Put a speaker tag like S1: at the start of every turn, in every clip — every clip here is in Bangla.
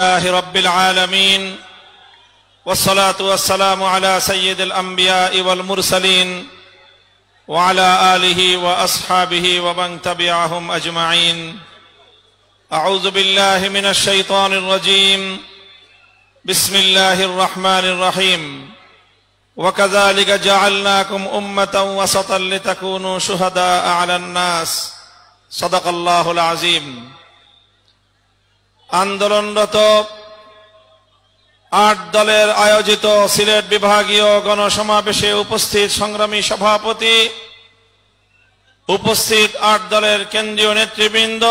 S1: لله رب العالمين والصلاة والسلام على سيد الأنبياء والمرسلين وعلى آله وأصحابه ومن تبعهم أجمعين. أعوذ بالله من الشيطان الرجيم. بسم الله الرحمن الرحيم. وكذلك جعلناكم أمة وسطا لتكونوا شهداء على الناس. صدق الله العظيم. আন্দোলনরত ৮ দলের আয়োজিত সিলেট বিভাগীয় গণসমাবেশে উপস্থিত সংগ্রামী সভাপতি, উপস্থিত ৮ দলের কেন্দ্রীয় নেতৃবৃন্দ,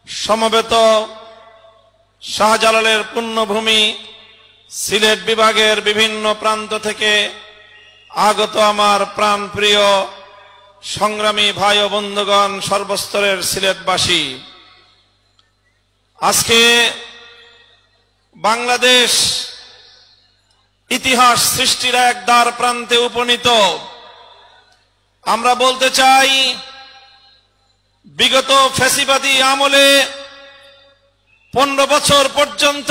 S1: সমবেত শাহজালালের পুণ্যভূমি সিলেট বিভাগের বিভিন্ন প্রান্ত থেকে আগত আমার প্রাণপ্রিয় সংগ্রামী ভাই ও বন্ধুগণ, সর্বস্তরের সিলেটবাসী, আজকে বাংলাদেশ ইতিহাস সৃষ্টির এক দ্বার প্রান্তে উপনীত। আমরা বলতে চাই, বিগত ফ্যাসিবাদী আমলে 15 বছর পর্যন্ত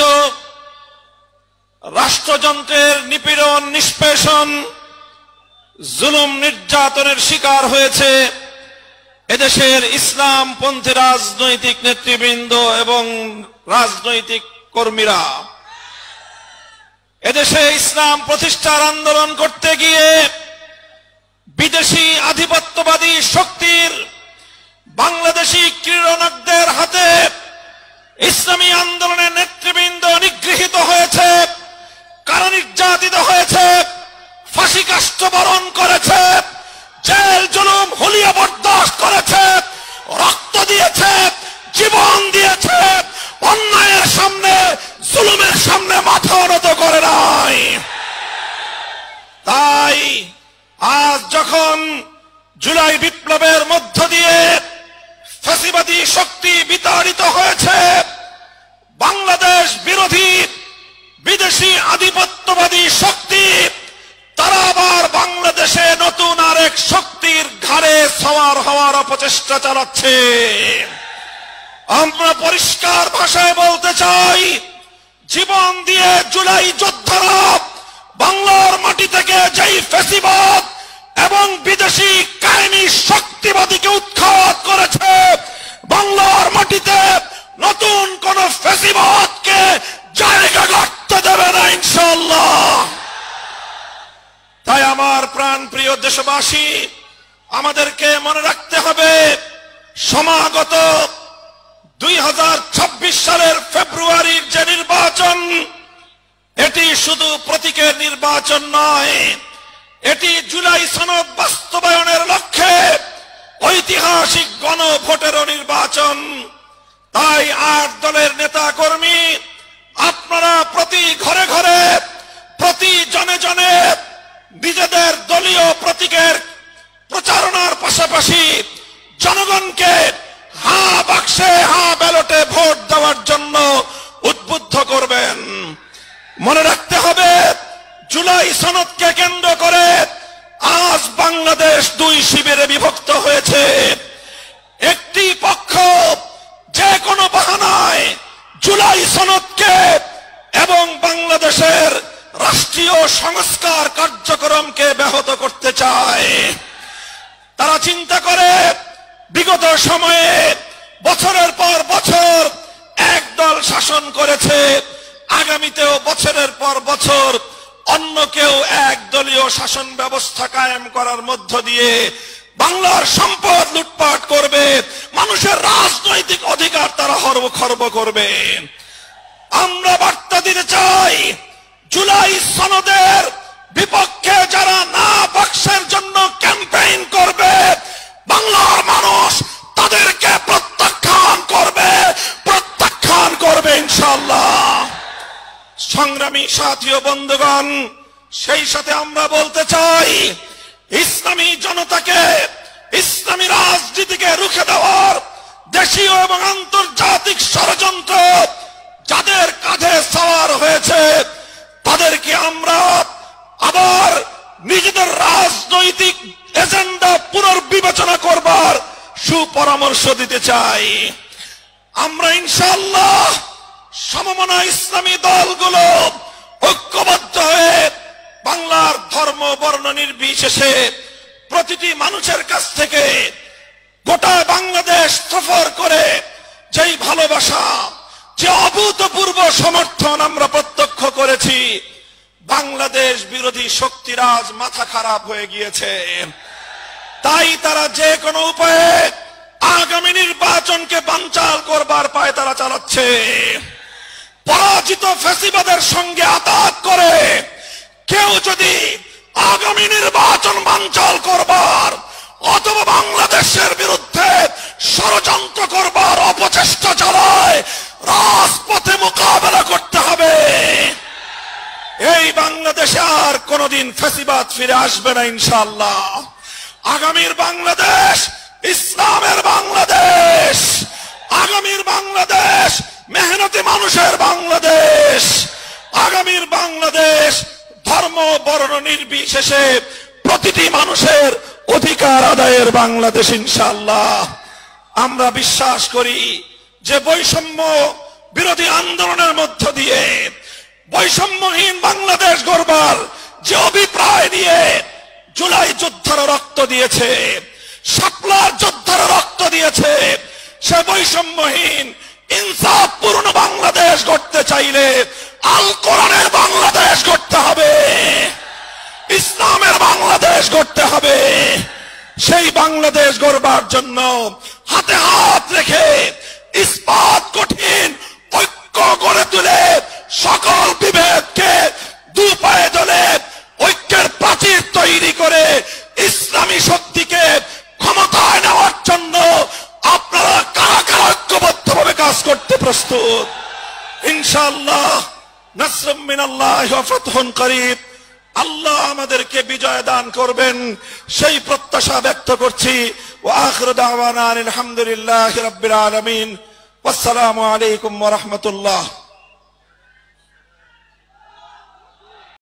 S1: রাষ্ট্রযন্ত্রের নিপীড়ন, নিষ্পেষণ, জুলুম, নির্যাতনের শিকার হয়েছে এদেশের ইসলামপন্থী রাজনৈতিক নেতৃবৃন্দ এবং রাজনৈতিক কর্মীরা। এদেশে ইসলাম প্রতিষ্ঠার আন্দোলন করতে গিয়ে বিদেশি আধিপত্যবাদী শক্তির বাংলাদেশি ক্রীড়নকদের হাতে ইসলামী আন্দোলনের নেতৃবৃন্দ নিগৃহীত হয়েছে, কারা নির্যাতিত হয়েছে, ফাঁসি কাষ্ঠ বরণ করেছে, জেল জুলুম হুলিয়া বরদাস্ত করেছে, রক্ত দিয়েছে, জীবন দিয়েছে, অন্যায়ের সামনে, জুলুমের সামনে মাথা নত করে নাই। তাই আজ যখন জুলাই বিপ্লবের মধ্য দিয়ে ফ্যাসিবাদী শক্তি বিতাড়িত হয়েছে, বাংলাদেশ বিরোধী বিদেশি আধিপত্যবাদী শক্তি তারা আবার বাংলাদেশে নতুন আরেক শক্তির ঘাড়ে সওয়ার হওয়ার অপচেষ্টা চালাচ্ছে। আমরা পরিষ্কার ভাষায় বলতে চাই, জীবন দিয়ে জুলাই যোদ্ধারা বাংলার মাটি থেকে যেই ফ্যাসিবাদ এবং বিদেশি কায়েমি শক্তিবাদীকে উৎখাত করেছে, বাংলার মাটিতে নতুন কোন ফ্যাসিবাদকে জায়গা করতে দেবে না ইনশাআল্লাহ। তাই আমার প্রাণ প্রিয় দেশবাসী, আমাদেরকে মনে রাখতে হবে, সমাগত 2026 সালের ফেব্রুয়ারির যে নির্বাচন, এটি শুধু প্রতীকের নির্বাচন নয়, এটি জুলাই সনদ বাস্তবায়নের লক্ষ্যে ঐতিহাসিক গণভোটেরও নির্বাচন। তাই ৮ দলের নেতা কর্মী, আপনারা প্রতি ঘরে ঘরে, প্রতি জনে জনে নিজেদের দলীয় প্রতীকের প্রচারণার পাশাপাশি জনগণকে হ্যাঁ বাক্সে, হ্যাঁ ব্যালটে ভোট দেওয়ার জন্য উদ্বুদ্ধ করবেন। মনে রাখতে হবে, জুলাই সনদকে কেন্দ্র করে আজ বাংলাদেশ 2 শিবিরে বিভক্ত হয়েছে। একটি পক্ষ যে কোনো বাহানায় জুলাই সনদকে এবং বাংলাদেশের রাষ্ট্রীয় সংস্কার কার্যক্রমকে ব্যাহত করতে চায়। তারা চিন্তা করে, বিগত সময়ে বছরের পর বছর এক দল শাসন করেছে, আগামীতেও বছরের পর বছর অন্য কেউ এক দলীয় শাসন ব্যবস্থা কায়েম করার মধ্য দিয়ে বাংলার সম্পদ লুটপাট করবে, মানুষের রাজনৈতিক অধিকার তারা খর্ব করবে। আমরা বার্তা দিতে চাই, জুলাই সনদের বিপক্ষে যারা না বাক্সের জন্য ক্যাম্পেইন করবে, বাংলার মানুষ তাদেরকে প্রত্যাখ্যান করবে ইনশাআল্লাহ। সংগ্রামী সাথী ও বন্ধুগণ, সেই সাথে আমরা বলতে চাই, ইসলামী জনতাকে, ইসলামী রাজনীতিকে রুখে দেওয়ার দেশীয় এবং আন্তর্জাতিক ষড়যন্ত্র যাদের কাঁধে সওয়ার হয়েছে, তাদেরকে আমরা আবার নিজেদের রাজনৈতিক এজেন্ডা পুনর্বিবেচনা করবার সুপরামর্শ দিতে চাই। আমরা ইনশাআল্লাহ সমমনা ইসলামী দলগুলো ঐক্যবদ্ধ হয়ে বাংলার ধর্ম বর্ণ নির্বিশেষে প্রতিটি মানুষের কাছ থেকে গোটা বাংলাদেশ সফর করে যেই ভালোবাসা, যে অভূতপূর্ব সমর্থন আমরা প্রত্যক্ষ করেছি, বাংলাদেশ বিরোধী শক্তিরাজ মাথা খারাপ হয়ে গিয়েছে। তাই তারা যে কোনো উপায়ে আগামী নির্বাচনকে বানচাল করবার পায় তারা চালাচ্ছে। পরাজিত ফ্যাসিবাদের সঙ্গে আতাত করে কেউ যদি আগামী নির্বাচন বানচাল করবার অথবা বাংলাদেশের বিরুদ্ধে ষড়যন্ত্র করবার অপচেষ্টা চালায়, রাজপথে মোকাবেলা করতে হবে। এই বাংলাদেশে আর কোনদিন ফ্যাসিবাদ ফিরে আসবে না ইনশাআল্লাহ। আগামীর বাংলাদেশ ইসলামের বাংলাদেশ, আগামীর বাংলাদেশ মেহনতি মানুষের বাংলাদেশ, আগামীর বাংলাদেশ ধর্ম বর্ণ নির্বিশেষে প্রতিটি মানুষের অধিকার আদায়ের বাংলাদেশ ইনশাআল্লাহ। আমরা বিশ্বাস করি যে বৈষম্য বিরোধী আন্দোলনের মধ্য দিয়ে বৈষম্যহীন বাংলাদেশ গড়বার যে অভিপ্রায় নিয়ে জুলাই যোদ্ধারা রক্ত দিয়েছে, শাপলার যোদ্ধারা রক্ত দিয়েছে, সে বৈষম্যহীন ইনসাফপূর্ণ বাংলাদেশ গড়তে চাইলে আল কোরআনের বাংলাদেশ গড়তে হবে, ইসলামের বাংলাদেশ গড়তে হবে। সেই বাংলাদেশ গড়বার জন্য হাতে হাত রেখে ইস্পাত কঠিন ঐক্য গড়ে তুলে সকল বিভেদকে দু পায়ে দলে ঐক্যের প্রাচীর তৈরি করে ইসলামী শক্তিকে ক্ষমতায় নেওয়ার জন্য আপনারা কারা কারা ঐক্যবদ্ধভাবে কাজ করতে প্রস্তুত? ইনশাআল্লাহ নাসরুম মিনাল্লাহি ওয়া ফাতহুন করিব। আল্লাহ আমাদেরকে বিজয় দান করবেন সেই প্রত্যাশা ব্যক্ত করছি। ওয়া আখিরু দাওয়ানা আলহামদুলিল্লাহি রাব্বিল আলামিন। ওয়াসসালামু আলাইকুম ওয়া রাহমাতুল্লাহ।